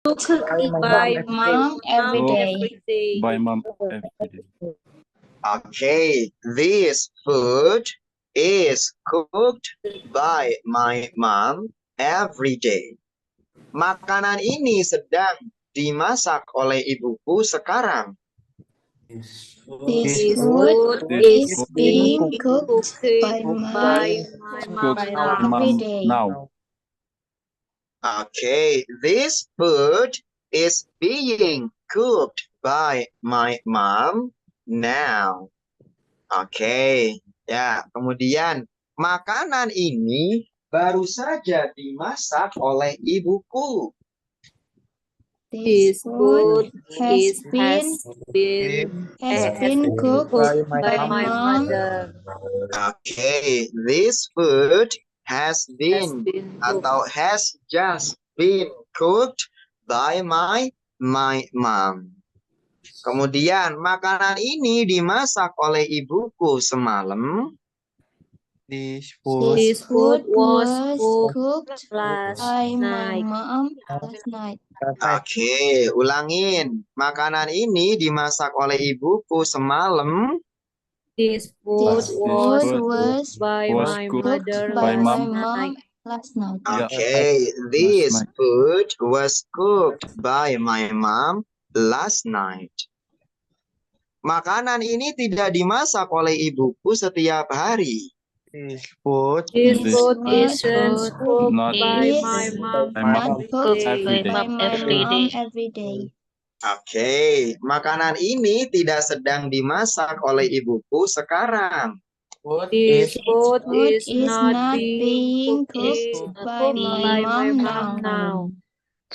Cooked by mom every day. by mom every day. Okay, this food is cooked by my mom every day. Makanan ini sedang dimasak oleh ibuku sekarang. This food is being cooked by my mom every day. Now. Okay, this food is being cooked by my mom now. Oke, ya. Kemudian makanan ini baru saja dimasak oleh ibuku. This food has been cooked by my mother. Oke, this food has been atau has just been cooked by my mom. Kemudian makanan ini dimasak oleh ibuku semalam. This food This food was cooked by my mom last night. Oke, ulangin. Makanan ini dimasak oleh ibuku semalam. This food was was cooked by my mom last night. Okay, this food was cooked by my mom last night. Makanan ini tidak dimasak oleh ibuku setiap hari. This food Isn't Not by my mom every day. every day. Oke, makanan ini tidak sedang dimasak oleh ibuku sekarang. This food is not being cooked by my mom now.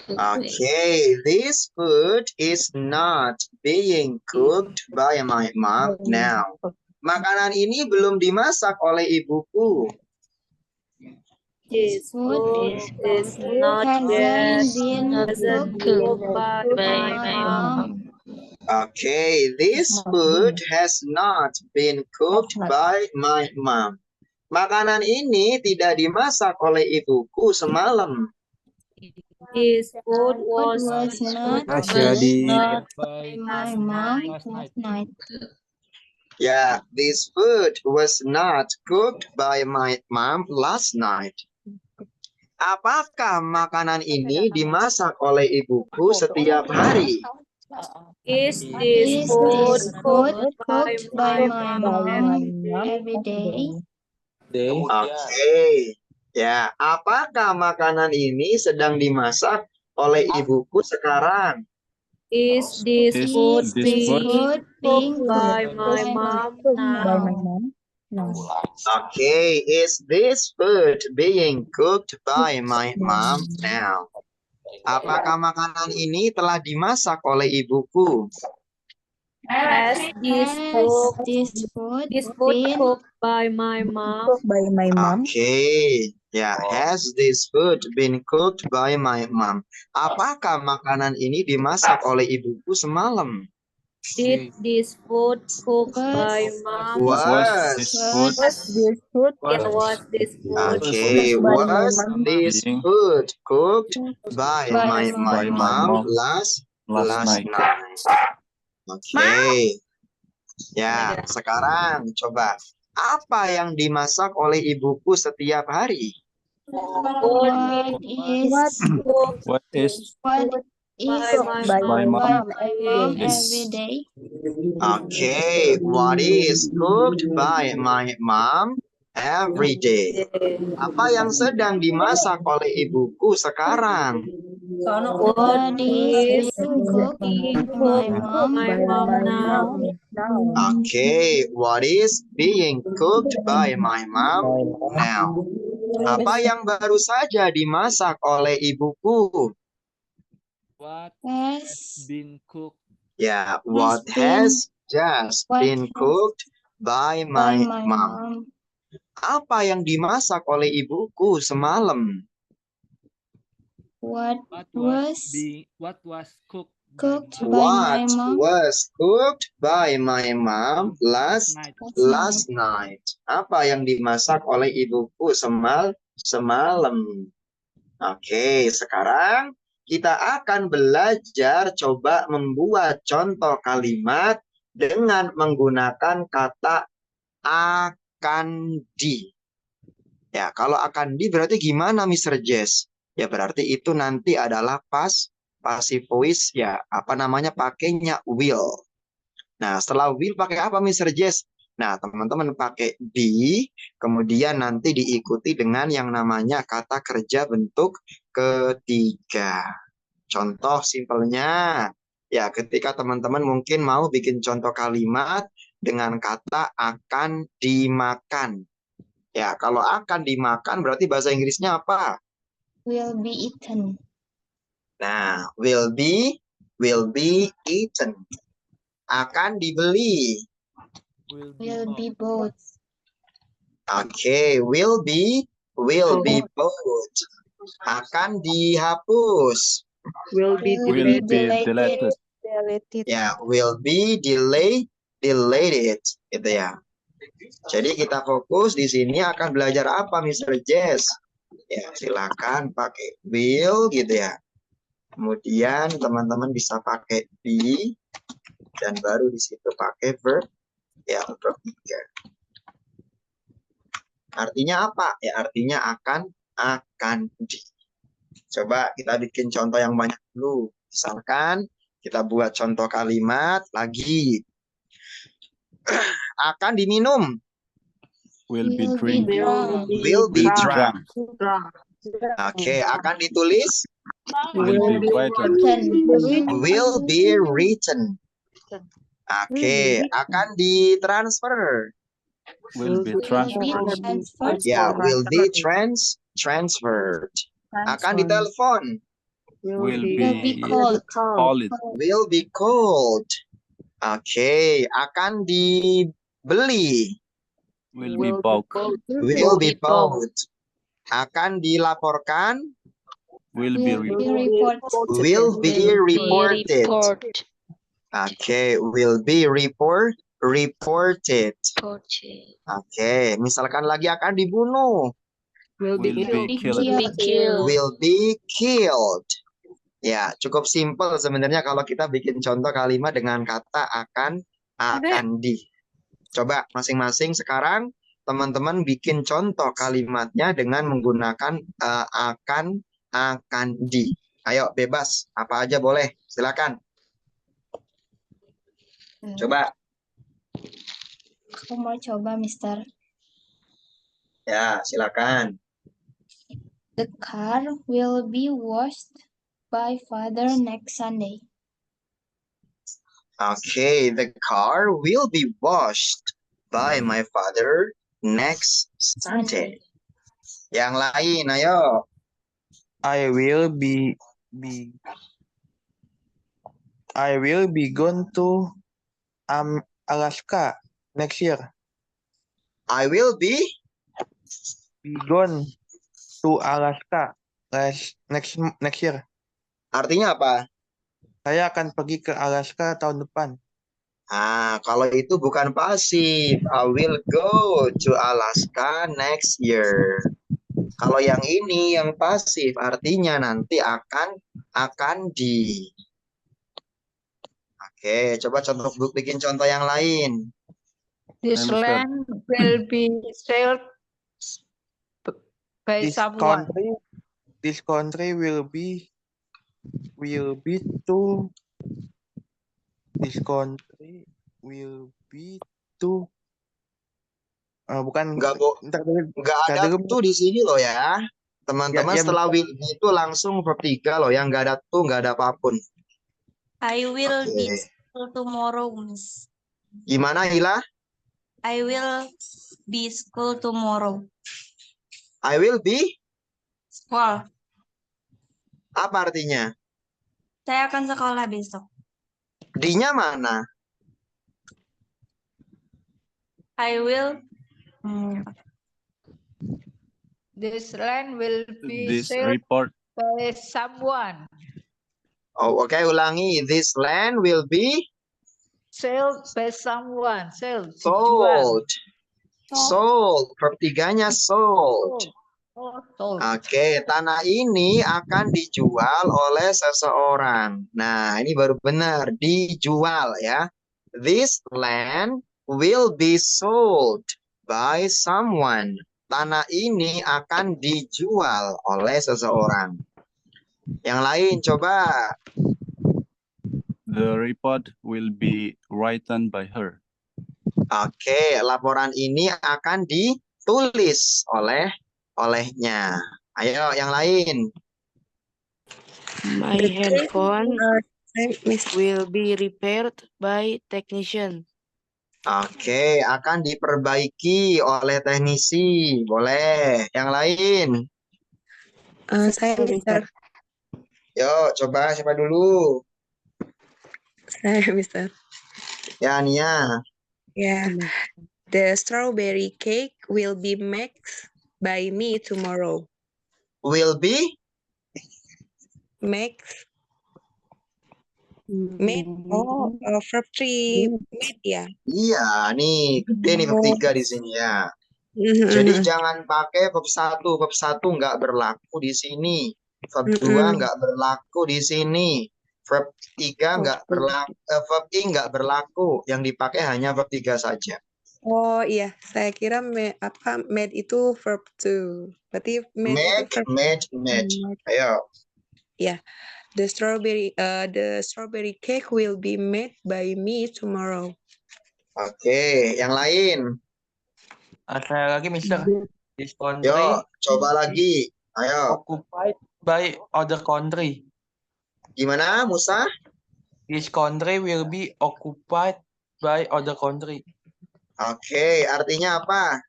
Okay, this food is not being cooked by my mom now. Makanan ini belum dimasak oleh ibuku. This food is not been cooked by my mom. Okay, this food has not been cooked by my mom. Makanan ini tidak dimasak oleh ibuku semalam. This food was not cooked by my mom last night. Yeah, this food was not cooked by my mom last night. Apakah makanan ini dimasak oleh ibuku setiap hari? Is this food cooked by my mom every day? Oke. Ya, apakah makanan ini sedang dimasak oleh ibuku sekarang? Is this food being cooked by my mom now? Okay, is this food being cooked by my mom now? Apakah makanan ini telah dimasak oleh ibuku? Has this food been cooked by my mom? Okay, ya, has this food been cooked by my mom? Apakah makanan ini dimasak oleh ibuku semalam? Did this food cooked by mom? Was this food? Okay, was this food cooked by my mom last night? Okay. Ya, sekarang coba. Apa yang dimasak oleh ibuku setiap hari? What is by mom every day? Okay, what is cooked by my mom every day? Apa yang sedang dimasak oleh ibuku sekarang? What is cooking by mom now? Okay, what is being cooked by my mom now? Apa yang baru saja dimasak oleh ibuku? What Has been cooked? Ya, what has just been cooked by my mom? Apa yang dimasak oleh ibuku semalam? What What was cooked cooked by What my mom was cooked by my mom last night? Apa yang dimasak oleh ibuku semalam? Oke, sekarang kita akan belajar coba membuat contoh kalimat dengan menggunakan kata akan di. Ya, kalau akan di berarti gimana Mr. Jess? Ya berarti itu nanti adalah passive voice ya, apa namanya, pakainya will. Nah, setelah will pakai apa Mr. Jess? Nah, teman-teman pakai be, kemudian nanti diikuti dengan yang namanya kata kerja bentuk ketiga. Contoh simpelnya, ya ketika teman-teman mungkin mau bikin contoh kalimat dengan kata akan dimakan. Ya, kalau akan dimakan berarti bahasa Inggrisnya apa? Will be eaten. Nah, will be eaten. Akan dibeli. Will Will be bought. bought. Oke, will be bought. Akan dihapus. Will be Will be deleted. deleted. Ya, will be deleted. Gitu ya. Jadi kita fokus di sini akan belajar apa Mr. Jess? Ya, silakan pakai will gitu ya. Kemudian teman-teman bisa pakai be dan baru di situ pakai verb ya, verb 3. Artinya apa? Ya artinya akan di. Coba kita bikin contoh yang banyak dulu. Misalkan kita buat contoh kalimat lagi. Akan diminum. Will be Will drink. be drunk. Will be drunk. Drunk. Oke, akan ditulis. Will be written. Will be written. Oke, akan ditransfer. Will be transferred. Transferred. Ya, will be transferred. Akan ditelepon. Will Will be be called. called. Will be called. Oke, akan dibeli. Will be bought. Will be bought. Akan dilaporkan. Will be Will be reported. reported. Will be reported. Oke, will be reported. Oke, misalkan lagi akan dibunuh. Will be killed. Will be killed. Ya, cukup simpel sebenarnya kalau kita bikin contoh kalimat dengan kata akan di. Coba masing-masing sekarang teman-teman bikin contoh kalimatnya dengan menggunakan akan di. Ayo bebas, apa aja boleh. Silakan. Coba. Aku mau coba, Mister. Ya, silakan. The car will be washed by father next Sunday. Okay, the car will be washed by my father next Sunday. Yang lain, ayo. I will be gone to Alaska next year. I will be Gone to Alaska next year. artinya apa? Saya akan pergi ke Alaska tahun depan. Ah, kalau itu bukan pasif. I will go to Alaska next year. Kalau yang ini yang pasif, artinya nanti akan di. Oke, coba bikin contoh yang lain. This land will be sailed by This someone. country will be to this country will be to bukan Nggak ada tuh di sini loh ya. Teman-teman setelah will itu langsung verb 3 loh. Yang nggak ada tuh nggak ada apapun. I will be school tomorrow, Miss. Gimana Hila? I will be school tomorrow. I will be? School. Apa artinya? Saya akan sekolah besok. D-nya mana? I will. This land will be this sailed report. by someone. Oh, oke, ulangi. This land will be Sailed by someone. Sailed. sold. Sold. Verb 3-nya sold. Sold. Oke, tanah ini akan dijual oleh seseorang. Nah, ini baru benar, dijual ya. This land will be sold by someone. Tanah ini akan dijual oleh seseorang. Yang lain coba. The report will be written by her. Oke, laporan ini akan ditulis olehnya. Ayo, yang lain. My handphone will be repaired by technician. Oke, akan diperbaiki oleh teknisi. Boleh. Yang lain. Saya Mister. Yo, coba siapa dulu? Saya Mister. Ya, Nia. Ya. The strawberry cake will be made by me tomorrow. Will be? Made. Verb 3 made ya. Iya, nih gede nih verb 3 di sini ya. Jadi jangan pakai verb 1. Verb 1 nggak berlaku di sini. Verb 2 nggak berlaku di sini. Verb 3 nggak berlaku. Verb I nggak berlaku. Yang dipakai hanya verb 3 saja. Oh iya, saya kira made itu verb 2. Berarti made itu verb. Made. Ayo. Ya. The strawberry cake will be made by me tomorrow. Oke, yang lain. Saya lagi, Mister. This country Yo, coba lagi. Ayo. occupied by other country. Gimana, Musa? This country will be occupied by other country. Oke, artinya apa?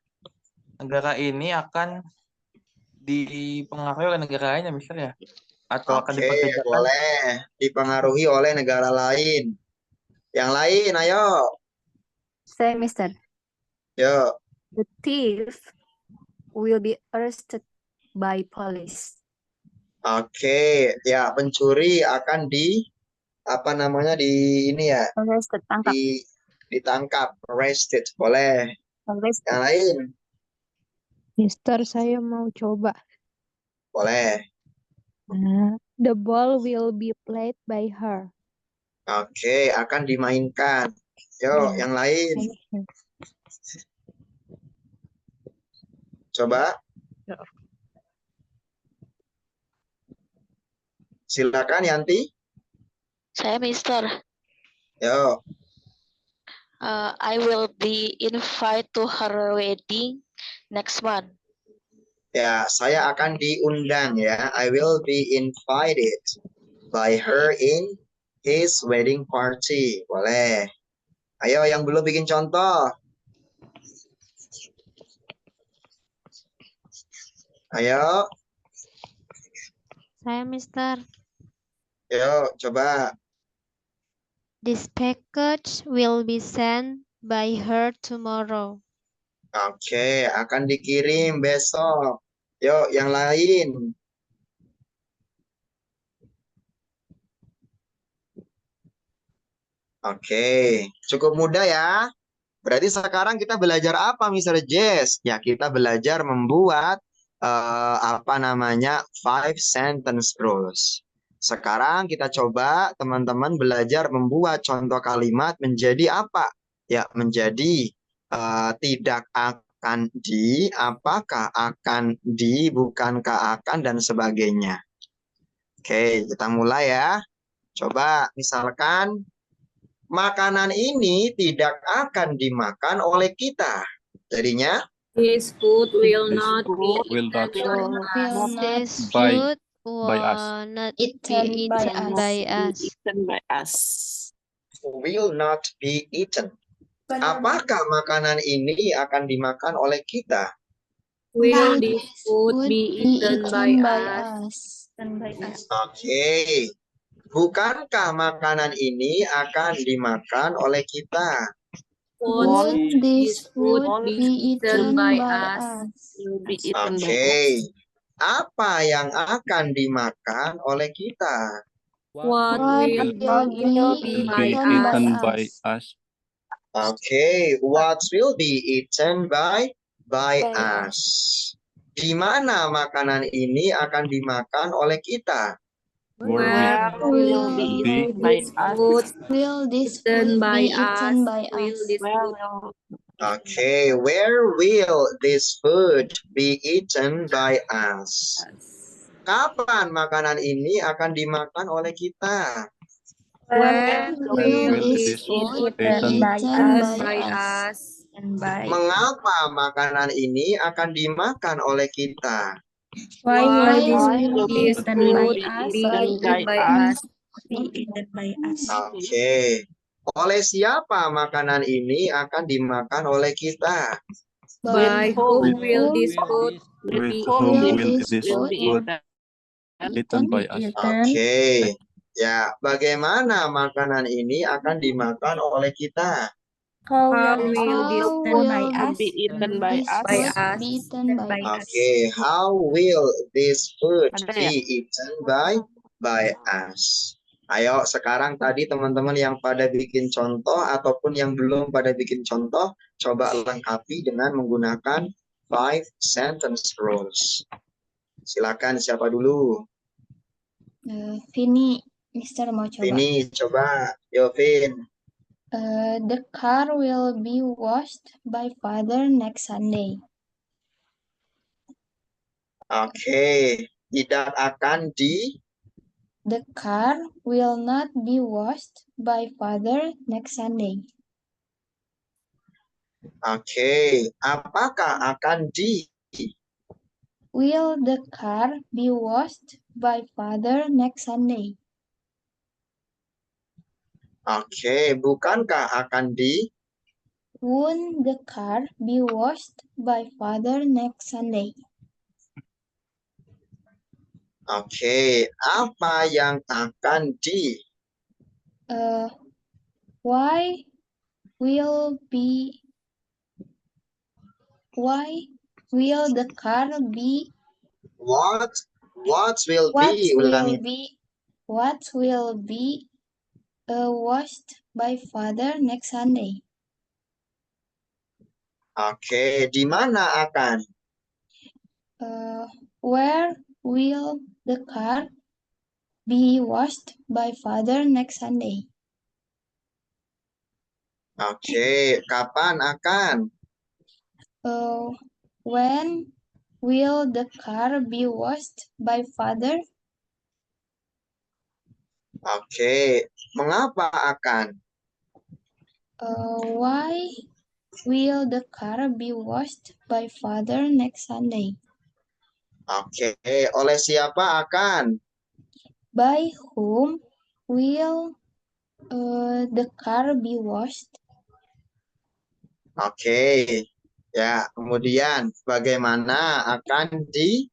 Negara ini akan dipengaruhi oleh negara lain ya, Mister ya? Atau akan Oke, diperkerjakan? boleh. Dipengaruhi oleh negara lain. Yang lain, ayo. Saya Mister. Yo. The thief will be arrested by police. Oke, ya pencuri akan Arrested, tangkap. ditangkap, arrested, boleh. Arrested. Yang lain, Mister, saya mau coba. boleh. The ball will be played by her. Oke, akan dimainkan. Yo, yang lain, coba. Silakan Yanti. Saya Mister. Yo. I will be invited to her wedding next month. Ya, saya akan diundang ya. I will be invited by her in his wedding party. Boleh. Ayo yang belum bikin contoh. Ayo. Saya Mister. Yo, coba. This package will be sent by her tomorrow. Oke, akan dikirim besok. Yuk, yang lain. Oke, cukup mudah ya. Berarti sekarang kita belajar apa, Mr. Jess? Ya, kita belajar membuat 5 sentence rules. Sekarang kita coba teman-teman belajar membuat contoh kalimat menjadi apa? Ya, menjadi tidak akan di, apakah akan di, bukankah akan, dan sebagainya. Oke, kita mulai ya. Coba misalkan makanan ini tidak akan dimakan oleh kita. Jadinya This food will not be Will not This by food will us. not be eaten by us. will not be eaten. Apakah makanan ini akan dimakan oleh kita? Will this food be eaten by us? Oke. Bukankah makanan ini akan dimakan oleh kita? Won't this food be eaten by us? Oke. Apa yang akan dimakan oleh kita? What will be eaten by eaten us? by us. Oke. What will be eaten by us? Di mana makanan ini akan dimakan oleh kita? Where Will will this be food Will this eaten food by be eaten us? by Will us? this food Okay, where will this food be eaten by us? Kapan makanan ini akan dimakan oleh kita? Where When will will this this food food eaten be eaten by by us? us and by Mengapa makanan ini akan dimakan oleh kita? why Why will will this this food food be by eaten by us? Be eaten by us. Oke. Oleh siapa makanan ini akan dimakan oleh kita? By whom will With this food with be whom Will will this this food food eaten by us? Oke. Ya, bagaimana makanan ini akan dimakan oleh kita? How How will this will food this be eaten by this us? food be eaten by us? Oke, how will this food be eaten by us? Ayo, sekarang tadi teman-teman yang pada bikin contoh ataupun yang belum pada bikin contoh, coba lengkapi dengan menggunakan 5 sentence rules. Silakan siapa dulu? Vini, Mister mau coba. Ini coba, yo Vin. The car will be washed by father next Sunday. Oke, tidak akan di. The car will not be washed by father next Sunday. Oke, apakah akan di? Will the car be washed by father next Sunday? Oke, bukankah akan di? Won't the car be washed by father next Sunday? Oke, apa yang akan di? Why will the car be What will what be? will Ulangi. be washed by father next Sunday? Oke, di mana akan? Where will the car be washed by father next Sunday? Oke, kapan akan? When will the car be washed by father? Oke, mengapa akan? Why will the car be washed by father next Sunday? Oke, oleh siapa akan? By whom will the car be washed? Oke, ya, kemudian bagaimana akan di?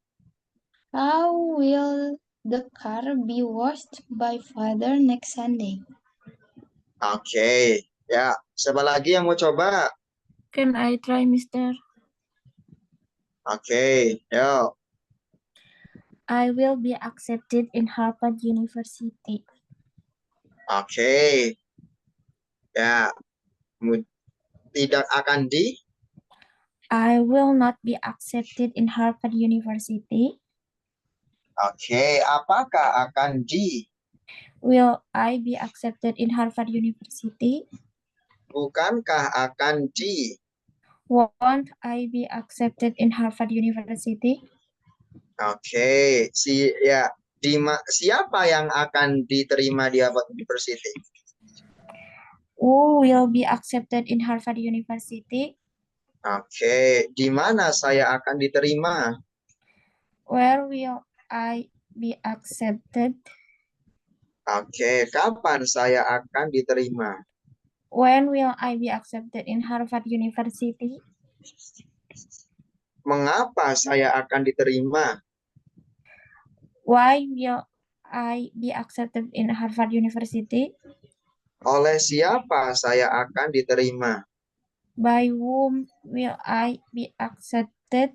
How will the car be washed by father next Sunday? Oke, ya, siapa lagi yang mau coba? Can I try, Mister? Oke, yuk. I will be accepted in Harvard University. Oke. Ya, tidak akan di? I will not be accepted in Harvard University. Oke, apakah akan di? Will I be accepted in Harvard University? Bukankah akan di? Won't I be accepted in Harvard University? Oke, siapa yang akan diterima di Harvard University? Who will be accepted in Harvard University? Oke, di mana saya akan diterima? Where will I be accepted? Oke, kapan saya akan diterima? When will I be accepted in Harvard University? Mengapa saya akan diterima? Why will I be accepted in Harvard University? Oleh siapa saya akan diterima? By whom will I be accepted?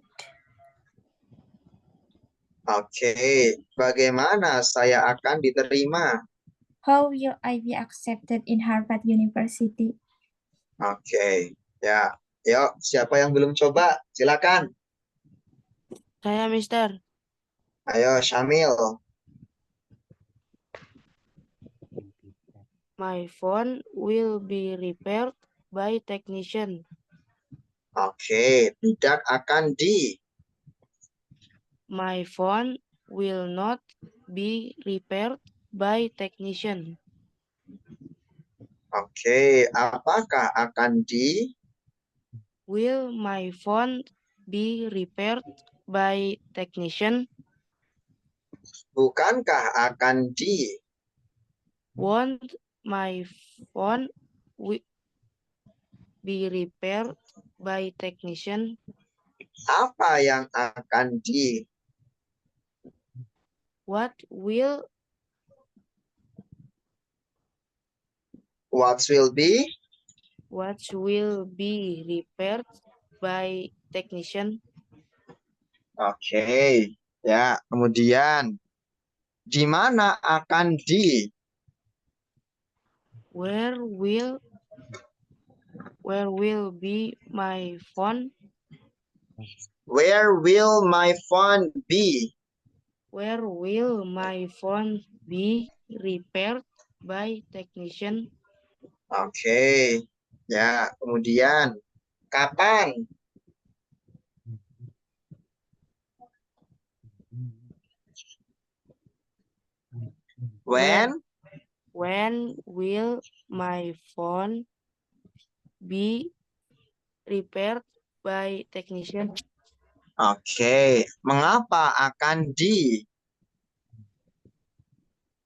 Oke, bagaimana saya akan diterima? How will I be accepted in Harvard University? Oke, ya. Yuk, siapa yang belum coba? Silakan. Saya, Mister. Ayo, Syamil. My phone will be repaired by technician. Oke, tidak akan di. My phone will not be repaired by technician. Oke, apakah akan di? Will my phone be repaired by technician? Bukankah akan di? Won't my phone be repaired by technician? Apa yang akan di? What will be? What will be repaired by technician? Oke, ya. Kemudian, di mana akan di? Where will be my phone? Where will my phone be? Where will my phone be repaired by technician? Oke, ya. Kemudian, kapan? When? When will my phone be repaired by technician? Oke, mengapa akan di?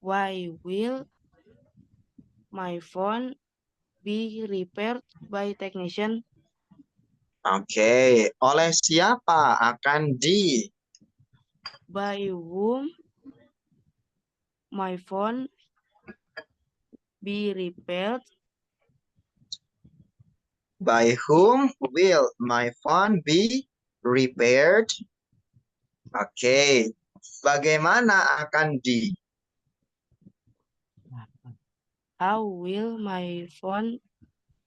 Why will my phone be repaired by technician? Oke, oleh siapa akan di? By whom my phone be repaired? By whom will my phone be repaired? Oke, bagaimana akan di? How will my phone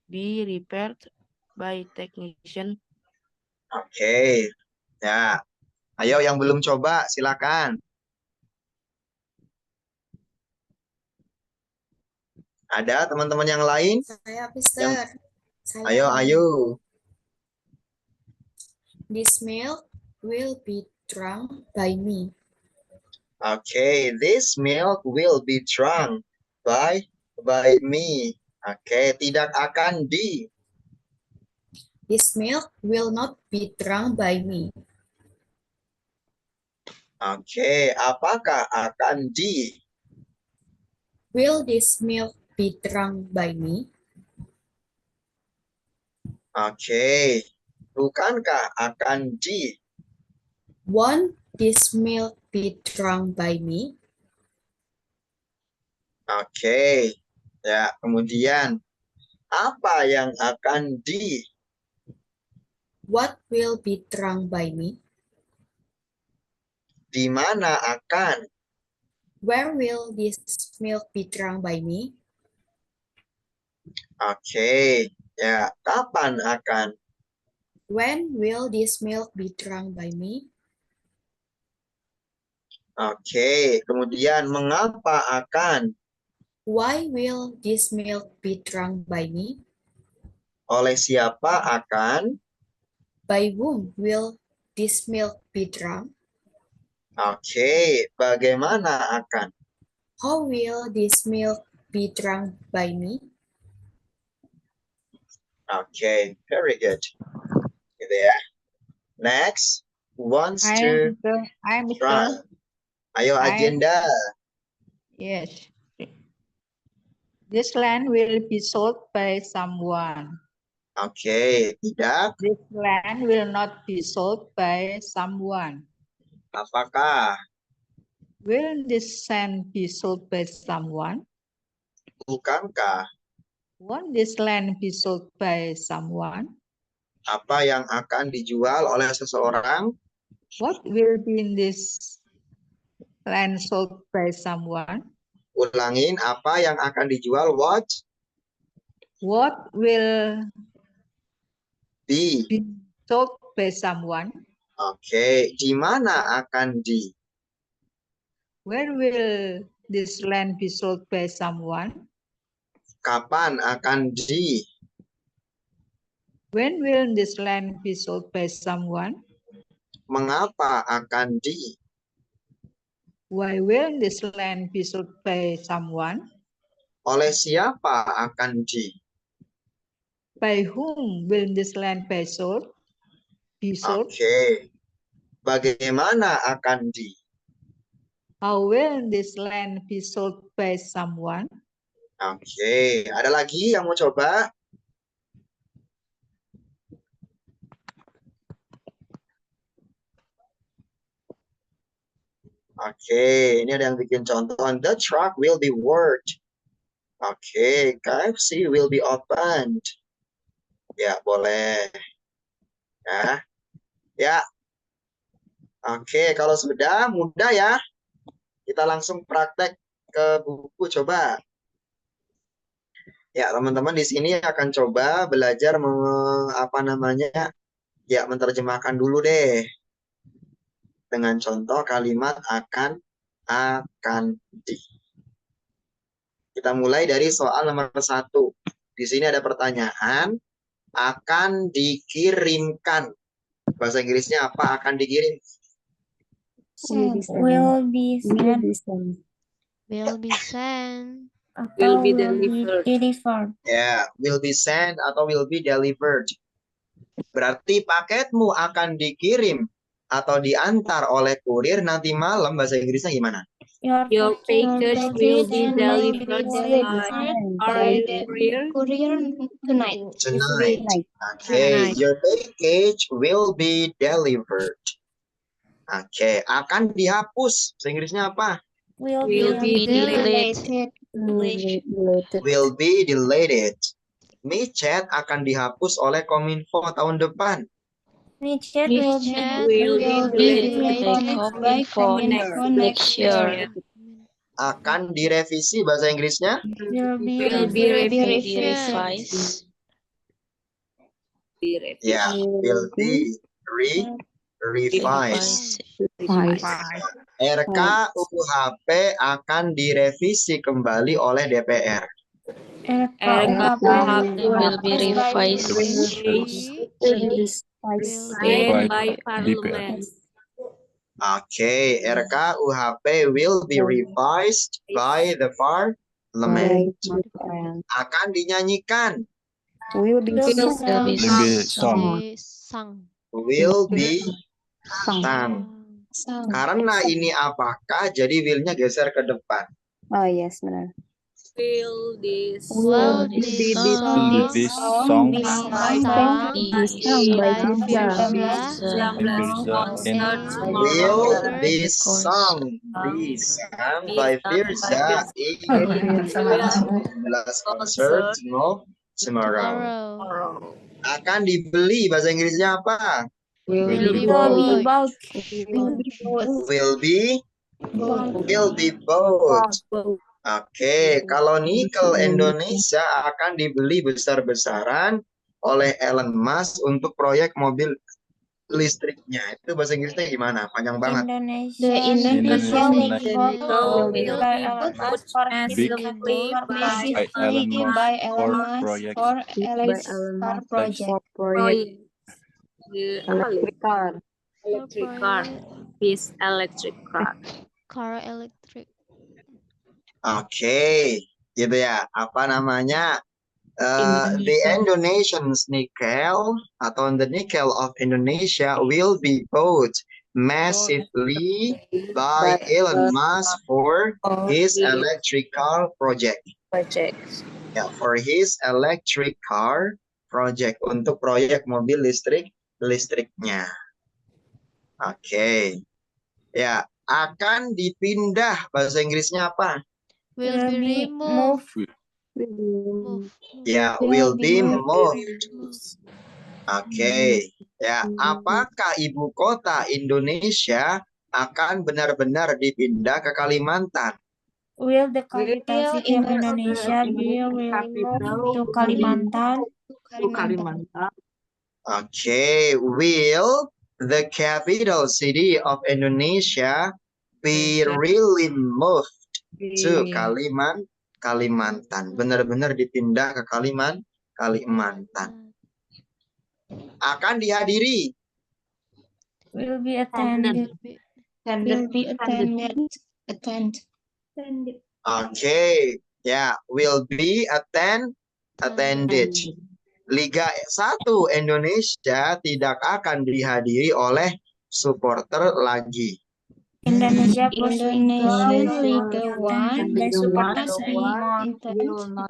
be repaired by technician? Oke, ya. Ayo yang belum coba, silakan. Ada teman-teman yang lain? Saya, Mister. Ayo. This milk will be drunk by me. Oke, this milk will be drunk by me. Oke, tidak akan di. This milk will not be drunk by me. Oke, apakah akan di? Will this milk be drunk by me? Oke, bukankah akan di? Won't this milk be drunk by me? Oke, ya. Kemudian, apa yang akan di? What will be drunk by me? Di mana akan? Where will this milk be drunk by me? Oke, ya. Kapan akan? When will this milk be drunk by me? Oke, kemudian mengapa akan? Why will this milk be drunk by me? Oleh siapa akan? By whom will this milk be drunk? Oke, bagaimana akan? How will this milk be drunk by me? Oke, very good. Gitu ya. Next, who wants to try? Ayo, agenda. Yes. This land will be sold by someone. Oke, tidak. This land will not be sold by someone. Apakah? Will this land be sold by someone? Bukankah? Won't this land be sold by someone? Apa yang akan dijual oleh seseorang? What will be in this land sold by someone? Ulangin, apa yang akan dijual? What What will be be sold by someone? Oke, di mana akan di? Where will this land be sold by someone? Kapan akan di? When will this land be sold by someone? Mengapa akan di? Why will this land be sold by someone? Oleh siapa akan di? By whom will this land be sold? Oke. Bagaimana akan di? How will this land be sold by someone? Oke. Ada lagi yang mau coba? Oke, ini ada yang bikin contoh. The truck will be worked. Oke, KFC will be opened. Ya, boleh. Ya. Ya. Oke, kalau sudah mudah ya. Kita langsung praktek ke buku coba. Ya, teman-teman di sini akan coba belajar menerjemahkan dulu deh. Dengan contoh kalimat akan di. Kita mulai dari soal nomor 1. Di sini ada pertanyaan, akan dikirimkan. Bahasa Inggrisnya apa? Akan dikirim. Will be sent. Will be sent. Atau will be delivered. Ya, will be sent atau will be delivered. Berarti paketmu akan dikirim atau diantar oleh kurir nanti malam. Bahasa Inggrisnya gimana? Your package will be delivered by courier tonight. Tonight. Okay, your package will be delivered. Oke, akan dihapus. Bahasa Inggrisnya apa? Will be deleted. Will be deleted. Micet akan dihapus oleh Kominfo tahun depan. Micet will be deleted by Kominfo next year. Akan direvisi bahasa Inggrisnya? Will be revised. Ya, will be revised. RKUHP akan direvisi kembali oleh DPR. RKUHP will be revised by DPR. Oke, RKUHP will be revised by the parliament. Akan dinyanyikan. Will be sung. Will be sung. Karena ini apakah, jadi will-nya geser ke depan. Oh yes, benar. Will this Will this song be sung by Firza Will be sung by Firza in concert tomorrow. Akan dibeli, bahasa Inggrisnya apa? will be bought. Will be bought. Oke, kalau nikel Indonesia akan dibeli besar-besaran oleh Elon Musk untuk proyek mobil listriknya. Itu bahasa Inggrisnya gimana? Panjang banget. Indonesia will be big by for Elon Musk project. for electric car project. Electric car. Electric car. His electric car. Car electric. Oke, gitu ya. Apa namanya? The Indonesian nickel atau the nickel of Indonesia will be bought massively by Elon Musk for his electric car project. Ya, for his electric car project, untuk proyek mobil listriknya. Oke. Ya, akan dipindah, bahasa Inggrisnya apa? Will be removed. Ya, will be moved. Oke. Ya, apakah ibu kota Indonesia akan benar-benar dipindah ke Kalimantan? Will the capital city of Indonesia be removed to Kalimantan? Oke, will the capital city of Indonesia be really moved to Kalimantan. Benar-benar dipindah ke Kalimantan. Akan dihadiri. Will be attended. Will be attended. Okay. Ya, will be attended. Liga 1 Indonesia tidak akan dihadiri oleh supporter lagi. Indonesian Liga 1 by supporters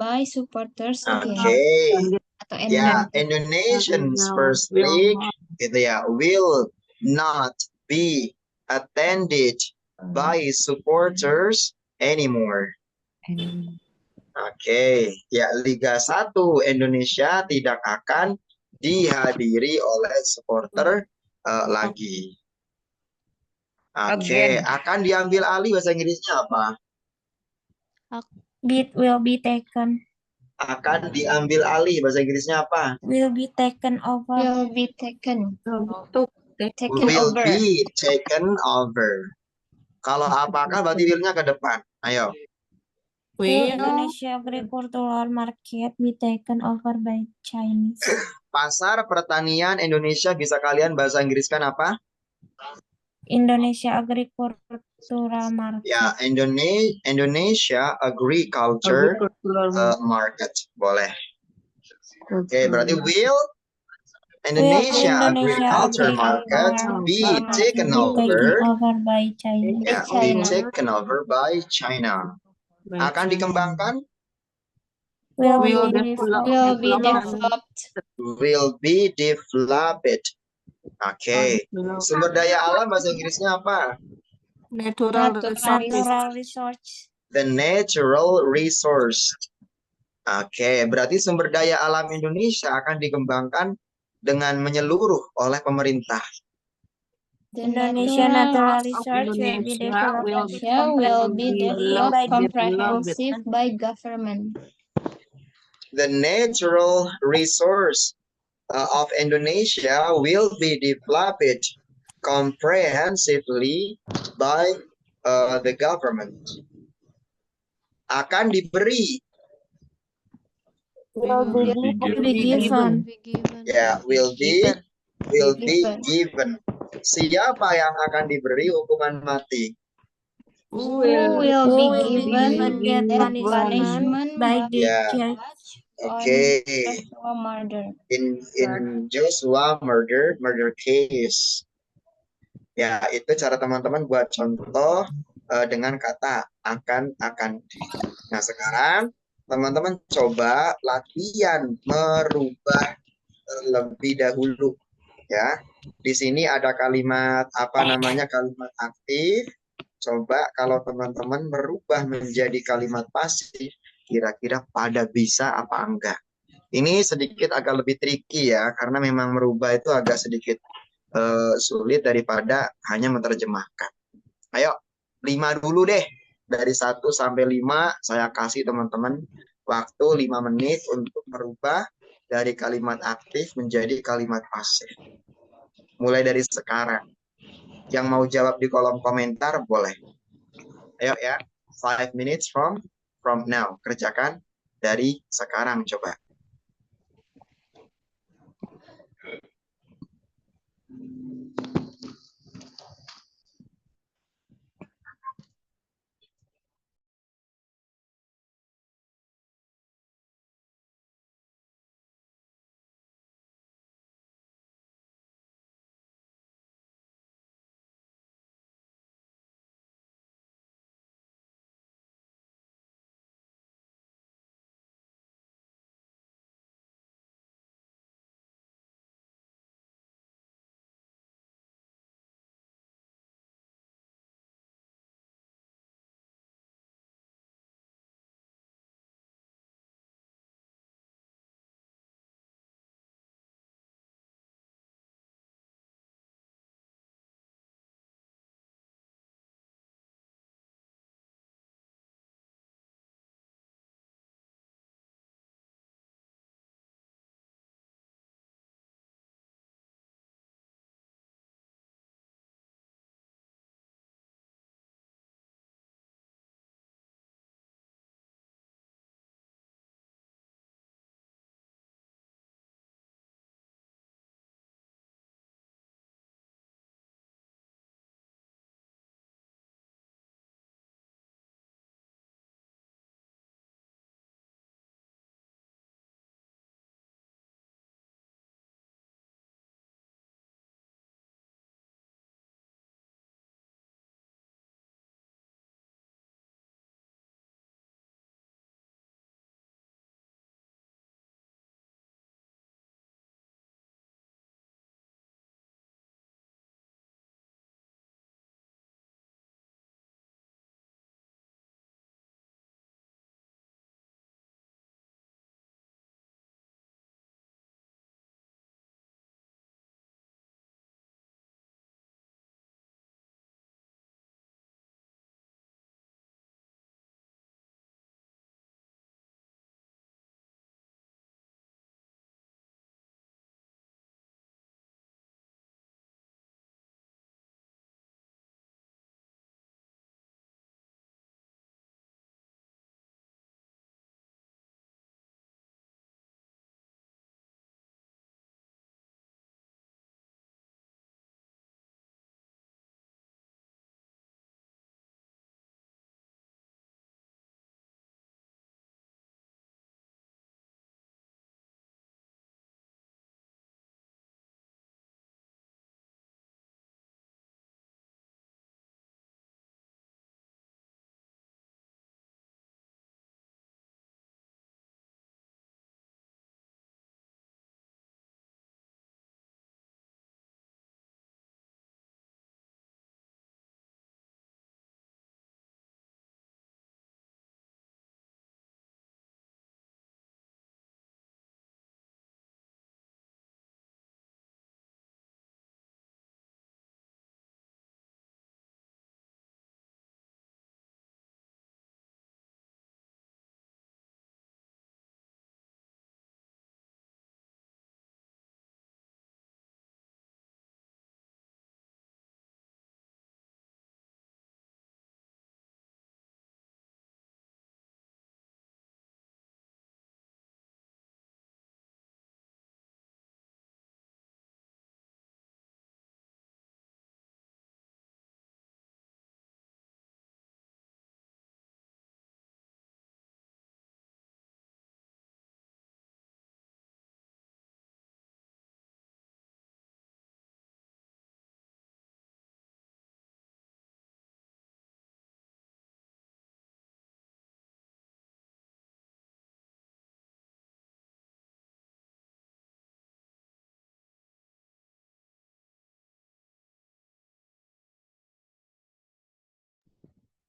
by supporters again. Okay. Atau Ya, Indonesian's first league gitu ya, will not be attended by supporters anymore. Oke, ya Liga 1 Indonesia tidak akan dihadiri oleh supporter lagi. Oke, akan diambil alih bahasa Inggrisnya apa? It will be taken. Akan diambil alih bahasa Inggrisnya apa? Will be taken over. Will be taken. Taken Will over. be taken over. Kalau apakah berarti will-nya ke depan? Ayo. Will Indonesia agricultural market be taken over by Chinese? Pasar pertanian Indonesia bisa kalian bahasa Inggriskan apa? Indonesia agricultural market. Ya, Indonesia agriculture market. Boleh. Oke, berarti will Indonesia agriculture market be taken over by China. Ya, be taken over by China. Akan dikembangkan? Will be developed. Will be developed. Oke. Sumber daya alam bahasa Inggrisnya apa? Natural resource. The natural resource. Oke, berarti sumber daya alam Indonesia akan dikembangkan dengan menyeluruh oleh pemerintah. Indonesia natural resource will be developed comprehensive by government. The natural resource of Indonesia will be developed comprehensively by the government. Akan diberi. Will be given. Ya, will be given. Siapa yang akan diberi hukuman mati? Who will be given death punishment by the judge Oke. Joshua murder. In Joshua murder case. Ya, itu cara teman-teman buat contoh dengan kata akan. Nah, sekarang teman-teman coba latihan merubah terlebih dahulu ya. Di sini ada kalimat kalimat aktif. Coba kalau teman-teman merubah menjadi kalimat pasif, kira-kira pada bisa apa enggak? Ini sedikit agak lebih tricky ya, karena memang merubah itu agak sedikit sulit daripada hanya menerjemahkan. Ayo, 5 dulu deh. Dari 1 sampai 5 saya kasih teman-teman waktu 5 menit untuk merubah dari kalimat aktif menjadi kalimat pasif. Mulai dari sekarang. Yang mau jawab di kolom komentar boleh. Ayo ya, 5 minutes from now. Kerjakan dari sekarang coba.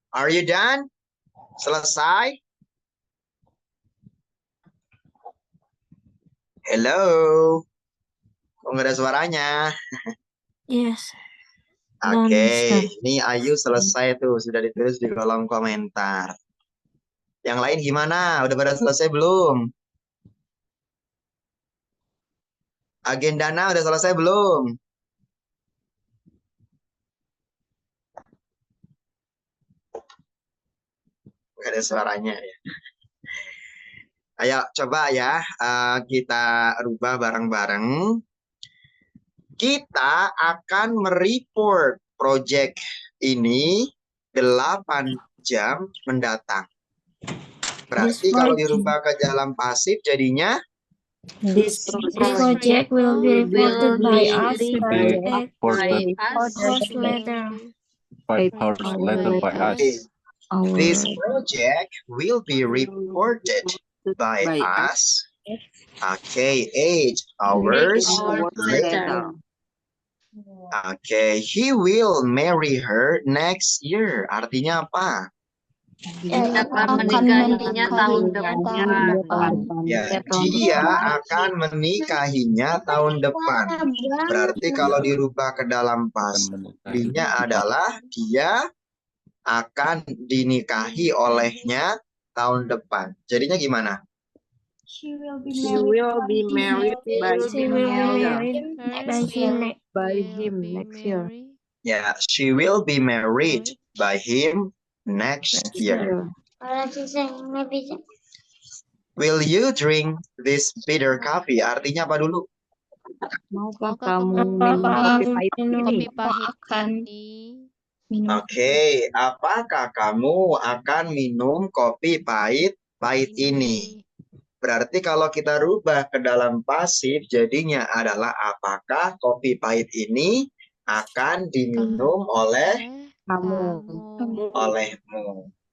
Are you done? Selesai? Hello? Kok nggak ada suaranya? Yes. Oke, ini Ayu selesai tuh, sudah ditulis di kolom komentar. Yang lain gimana? Udah pada selesai belum? Agendana udah selesai belum? Gak ada suaranya ya. Ayo coba ya, kita rubah bareng-bareng. Kita akan mereport project ini 8 jam mendatang. Berarti kalau dirubah ke dalam pasif jadinya This project will be reported by us by Reported 5 hours later. 5 hours later by us. this project will be reported by us. Okay, 8 hours later. Okay, he will marry her next year. Artinya apa? Akan menikahinya tahun depan. Ya, dia akan menikahinya tahun depan. Berarti kalau dirubah ke dalam pasifnya adalah dia akan dinikahi olehnya tahun depan. Jadinya gimana? She will be married by him next year. Ya, she will be married by him next year. Will you drink this bitter coffee? Artinya apa dulu? Maukah kamu minum kopi pahit ini? Oke, apakah kamu akan minum kopi pahit ini? Berarti kalau kita rubah ke dalam pasif, jadinya adalah apakah kopi pahit ini akan diminum olehmu.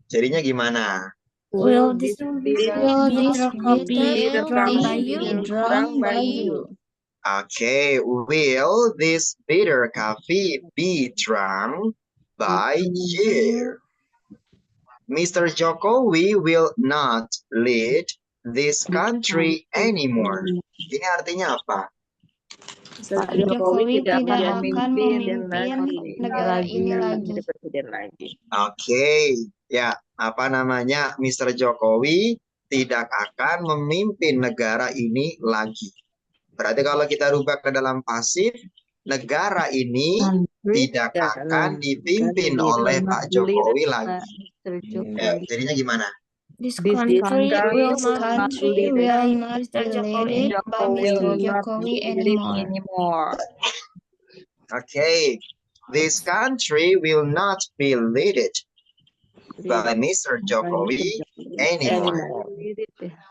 Jadinya gimana? Will this coffee be drunk by you? Okay, will this bitter coffee be drunk by you? Mr. Jokowi will not lead this country anymore. Ini artinya apa? Pak Jokowi tidak akan memimpin negara ini lagi. Oke, ya, apa namanya? Mr. Jokowi tidak akan memimpin negara ini lagi. Berarti kalau kita rubah ke dalam pasif, negara ini tidak akan dipimpin oleh Pak Jokowi lagi. Ya, jadinya gimana? This country will not be led by Mr. Jokowi anymore. Okay, this country will not be led by Mr. Jokowi anymore.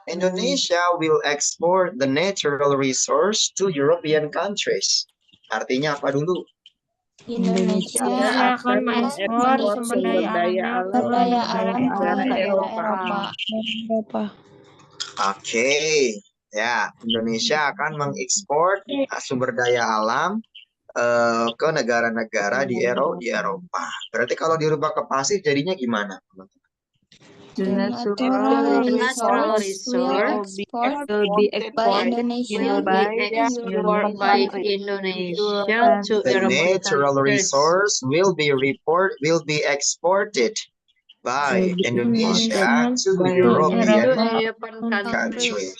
Indonesia will export the natural resource to European countries. Artinya apa dulu? Indonesia akan mengekspor sumber daya alam ke Eropa. Oke, ya, Indonesia akan mengekspor sumber daya alam ke negara-negara di Eropa. Berarti kalau dirubah ke pasif jadinya gimana? The natural resource will be exported by Indonesia to The natural resource will be exported by Indonesia to European countries.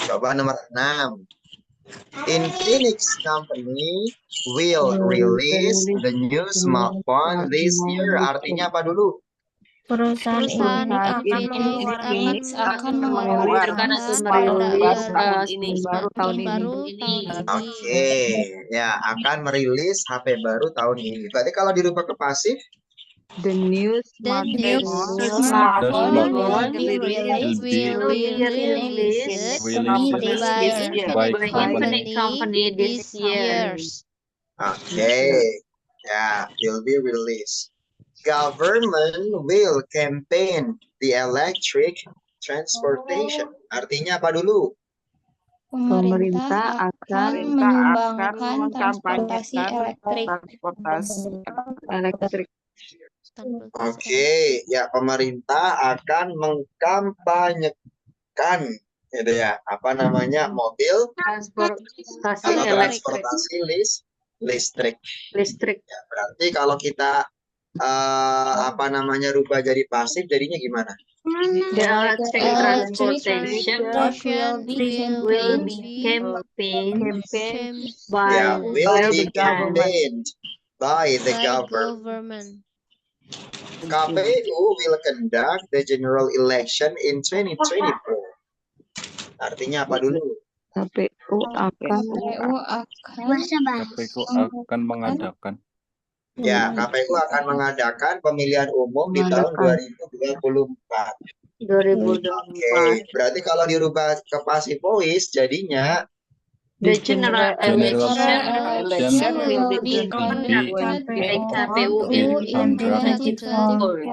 Coba nomor 6. Infinix company will release the new smartphone this year. Artinya apa dulu? Perusahaan ini akan mengeluarkan ini baru tahun ini. Oke, ya, akan merilis HP baru tahun ini. Berarti kalau dirubah ke pasif, the new smartphone will be released by Infinix company this year. oke, ya, will be released. Government will campaign the electric transportation. Artinya apa dulu? Pemerintah akan menyumbangkan transportasi elektrik. Oke, ya pemerintah akan mengkampanyekan gitu ya, apa namanya, mobil Transportasi atau elektrik. transportasi listrik. Listrik. Ya, berarti kalau kita apa namanya rubah jadi pasif jadinya gimana? The electric transportation will be campaigned Ya, will by be the government. campaigned by the government. KPU will conduct the general election in 2024. Artinya apa dulu? KPU akan KPU akan mengadakan. Ya, KPU akan mengadakan pemilihan umum di tahun 2024. 2024. Oke, berarti kalau dirubah ke passive voice jadinya The general election will be conducted by KPU in in 2024.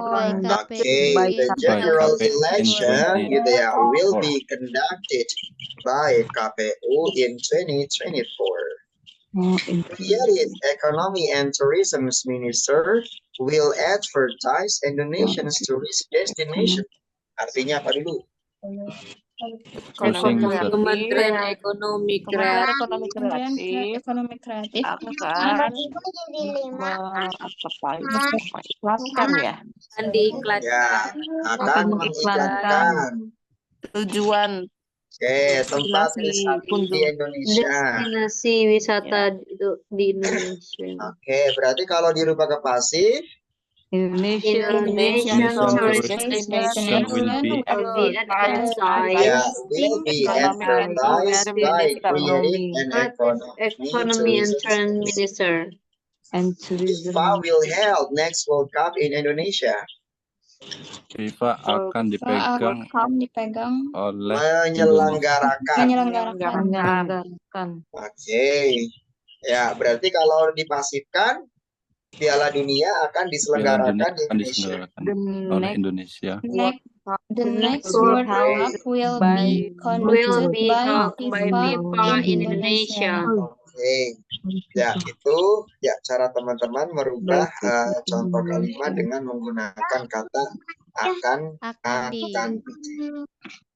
Oke, the general election gitu ya will be conducted by KPU in 2024. Here is Economy and Tourism Minister will advertise Indonesia's tourist destination. Artinya apa dulu? Kementerian Ekonomi Kreatif Ekonomi kreatif akan Ya, diiklankan akan mengiklankan tujuan Oke, tempat wisata di Indonesia. destinasi wisata di Indonesia. Oke, berarti kalau dirubah ke pasif, Indonesian tourist destination will be ya, will be advertised by creating an Economy and Tourism Minister. FIFA will held next World Cup in Indonesia. FIFA akan dipegang oleh menyelenggarakan. Oke. Ya, berarti kalau dipasifkan Piala Dunia akan diselenggarakan di Indonesia. Oleh Indonesia. The next World Cup will be conducted by FIFA in Indonesia. Oke. Ya, itu ya cara teman-teman merubah contoh kalimat dengan menggunakan kata akan.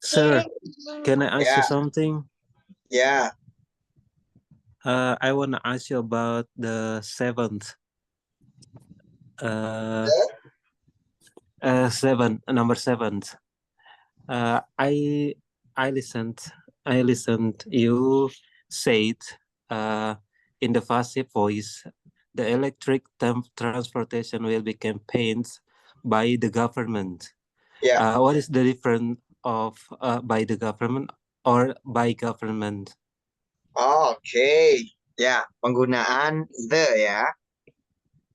Sir, can I ask you Yeah. something? Ya, I want to ask you about the seventh. Number seven. I listened. You said in the passive voice, the electric transportation will be campaigned by the government. ya. What is the difference of by the government or by government? Oke. Ya, penggunaan the ya.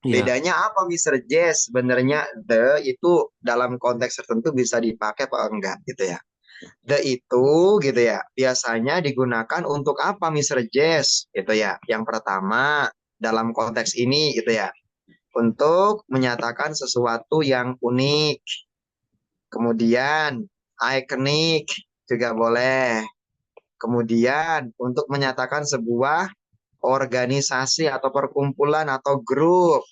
Yeah. Bedanya apa, Mr. Jess? Sebenarnya the itu dalam konteks tertentu bisa dipakai apa enggak gitu ya. The itu gitu ya, biasanya digunakan untuk apa, Mr. Jess? Gitu ya. Yang pertama, dalam konteks ini gitu ya, untuk menyatakan sesuatu yang unik. Kemudian ikonik juga boleh. Kemudian untuk menyatakan sebuah organisasi atau perkumpulan atau grup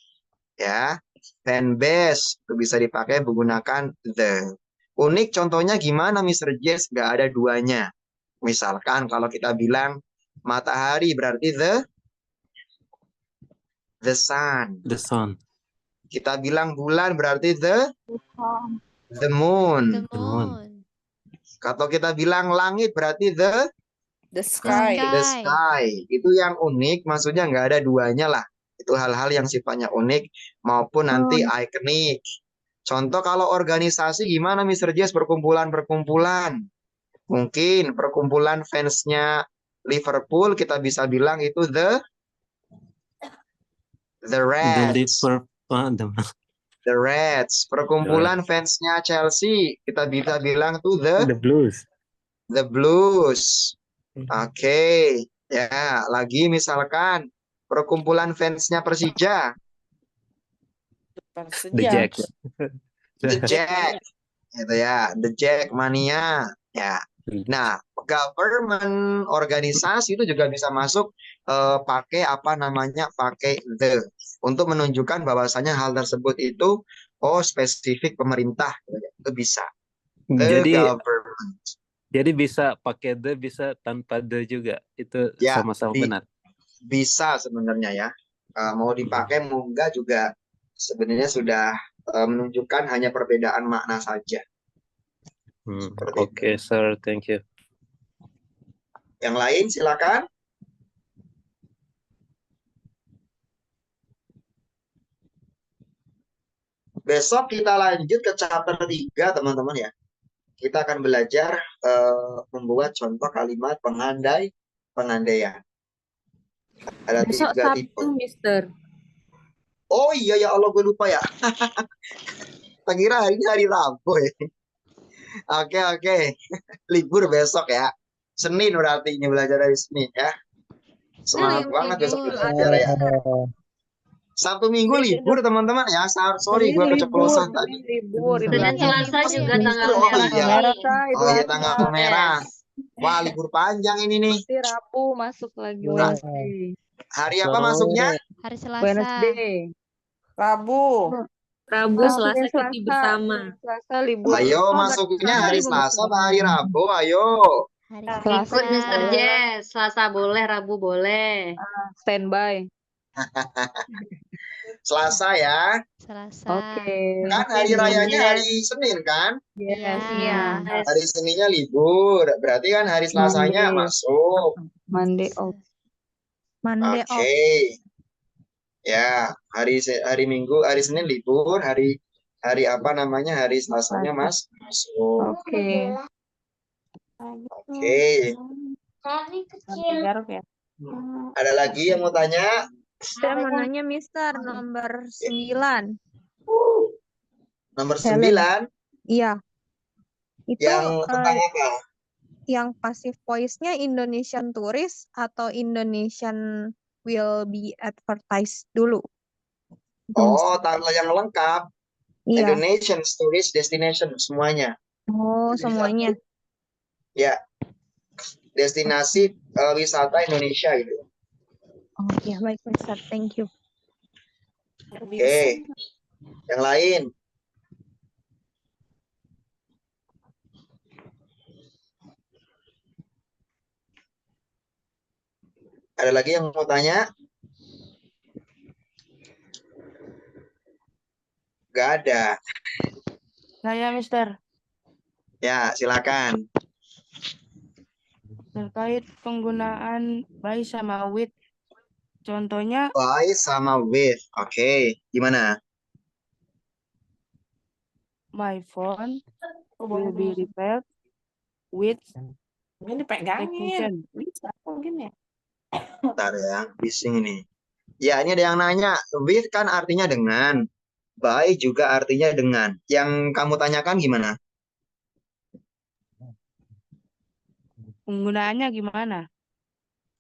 ya, fanbase itu bisa dipakai menggunakan the. Unik contohnya gimana, Mr. Jess? Gak ada duanya. Misalkan kalau kita bilang matahari berarti the sun. The sun. Kita bilang bulan berarti the moon. The moon. Kalau kita bilang langit berarti the sky. Itu yang unik, maksudnya nggak ada duanya lah. Itu hal-hal yang sifatnya unik maupun nanti ikonik. Contoh kalau organisasi gimana, Mr. Jess? Perkumpulan. Mungkin perkumpulan fansnya Liverpool kita bisa bilang itu the Reds. The Reds. Perkumpulan fansnya Chelsea kita bisa bilang tuh the Blues. The Blues. Oke. Ya, lagi misalkan perkumpulan fansnya Persija. The Jacks. The Jack. Gitu ya, The Jack Mania. Ya. Nah, government organisasi itu juga bisa masuk pakai apa namanya? Pakai the untuk menunjukkan bahwasanya hal tersebut itu Oh, spesifik pemerintah. Itu bisa. The Jadi government. jadi bisa pakai the, bisa tanpa the juga. Itu Ya, sama-sama benar. bisa sebenarnya ya. Mau dipakai mau enggak juga sebenarnya sudah menunjukkan hanya perbedaan makna saja. Seperti itu. Oke, sir. Thank you. Yang lain silakan. Besok kita lanjut ke chapter 3, teman-teman ya. Kita akan belajar membuat contoh kalimat pengandaian. Ada Besok 3 Sabtu, tipe. Mister. Oh iya ya Allah, gue lupa ya. Tak kira hari ini hari Rabu ya. Oke. Libur besok ya. Senin berarti ini belajar dari Senin ya. Semangat banget besok belajar ya. Sabtu Minggu libur teman-teman ya. Sorry gue keceplosan tadi. Libur. Senin Selasa juga tanggal Oh merah. iya. Oh iya, tanggal merah. Wah, libur panjang ini nih. Nanti Rabu masuk lagi Nah, Wednesday. hari apa masuknya? Hari Selasa. Wednesday. Rabu, Oh, Selasa Selasa. cuti bersama. Selasa libur. Ayo Oh, masuknya hari libur Selasa bersama. apa hari Rabu? Ayo. Hari Ikut Mr. Selasa. Jess, Selasa boleh, Rabu boleh. Standby. Selasa ya. Selasa. Oke. Kan hari rayanya hari Senin kan? Yes. Iya. Hari Seninnya libur. Berarti kan hari Selasanya Monday. masuk. Monday off. Monday off. Oke. Ya, hari Minggu, hari Senin libur, hari apa namanya? Hari Selasanya masuk. Oke. Oke. Garuk ya. Ada lagi yang mau tanya? Saya mau nanya Mister nomor 9. Nomor Helen. 9 Iya. Itu yang tentang apa? yang passive voice-nya Indonesian tourist atau Indonesian will be advertised dulu. Oh, tanggal yang lengkap. Iya. Indonesian tourist destination semuanya. Oh, semuanya. Ya, destinasi wisata Indonesia gitu. Oh, iya baik Mister. Thank you. Oke. Yang lain? Ada lagi yang mau tanya? Gak ada. Saya Mister, Ya, silakan. terkait penggunaan by sama with. Contohnya By sama with. Oke. Gimana? my phone will be repaired with Ini dipegangin. technician. Bisa mungkin ya. Bentar ya, bising ini. Ya, ini ada yang nanya. With kan artinya dengan. By juga artinya dengan. Yang kamu tanyakan gimana? Penggunaannya gimana?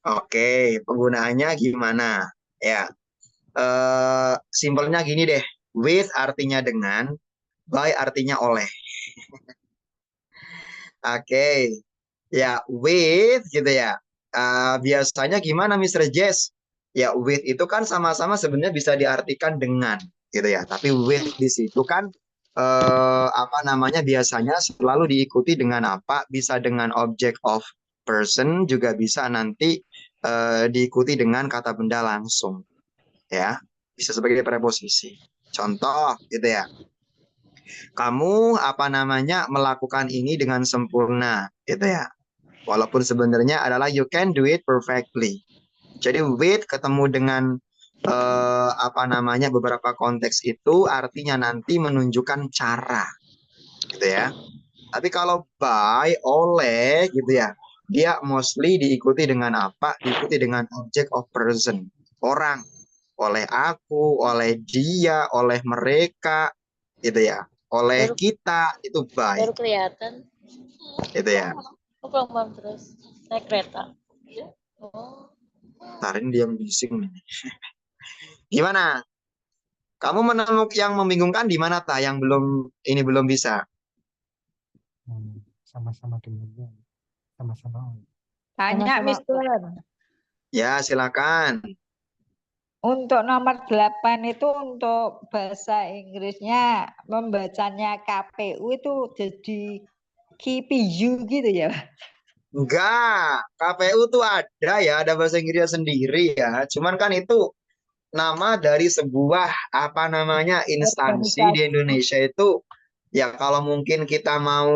Oke, penggunaannya gimana? Ya, simpelnya gini deh. With artinya dengan, by artinya oleh. Oke, ya with gitu ya. Biasanya gimana Mr. Jess? Ya with itu kan sama-sama sebenarnya bisa diartikan dengan, gitu ya. Tapi with di situ kan apa namanya biasanya selalu diikuti dengan apa? Bisa dengan object of person, juga bisa nanti diikuti dengan kata benda langsung, ya. Bisa sebagai preposisi. Contoh, gitu ya. Kamu apa namanya melakukan ini dengan sempurna, gitu ya. Walaupun sebenarnya adalah you can do it perfectly. Jadi with ketemu dengan apa namanya beberapa konteks itu artinya nanti menunjukkan cara, gitu ya. Tapi kalau by, oleh, gitu ya, dia mostly diikuti dengan apa? Diikuti dengan object of person, orang. Oleh aku, oleh dia, oleh mereka, gitu ya. Oleh kita, itu by. Baru kelihatan. Gitu ya. Oh, pelan-pelan terus. Naik kereta. Oh. Tarin dia bising nih. Gimana? Kamu menemukan yang membingungkan di mana ta? Yang belum bisa. Sama-sama kemudian. Sama-sama. Tanya, Mister. Ya, silakan. Untuk nomor 8 itu untuk bahasa Inggrisnya membacanya KPU itu jadi KPU gitu ya. Enggak, KPU tuh ada bahasa Inggrisnya sendiri ya. Cuman kan itu nama dari sebuah instansi di Indonesia itu ya kalau mungkin kita mau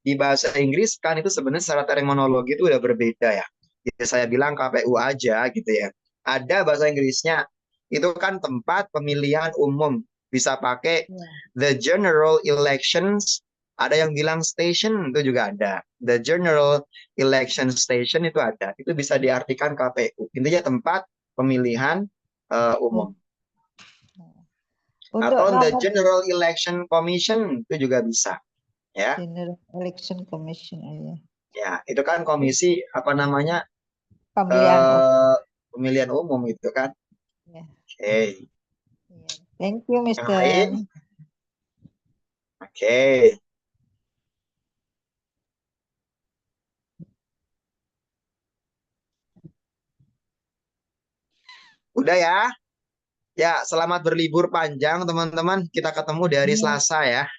di bahasa Inggris kan itu sebenarnya secara terminologi itu udah berbeda ya. Jadi saya bilang KPU aja gitu ya. Ada bahasa Inggrisnya. Itu kan tempat pemilihan umum. Bisa pakai the general elections. Ada yang bilang station itu juga ada. The general election station itu ada. Itu bisa diartikan KPU. Intinya tempat pemilihan umum. Atau the General Election Commission itu juga bisa. Ya. General Election Commission aja. Ya, itu kan komisi pemilihan umum itu kan. Ya. Oke. Thank you, Yang Mr. lain? Oke. Udah ya? Ya, selamat berlibur panjang teman-teman. Kita ketemu di hari Selasa ya.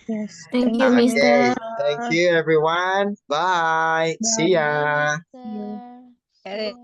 Yes. Thank you, Okay. Mr. Thank you everyone. Bye. See ya. Bye, Mr.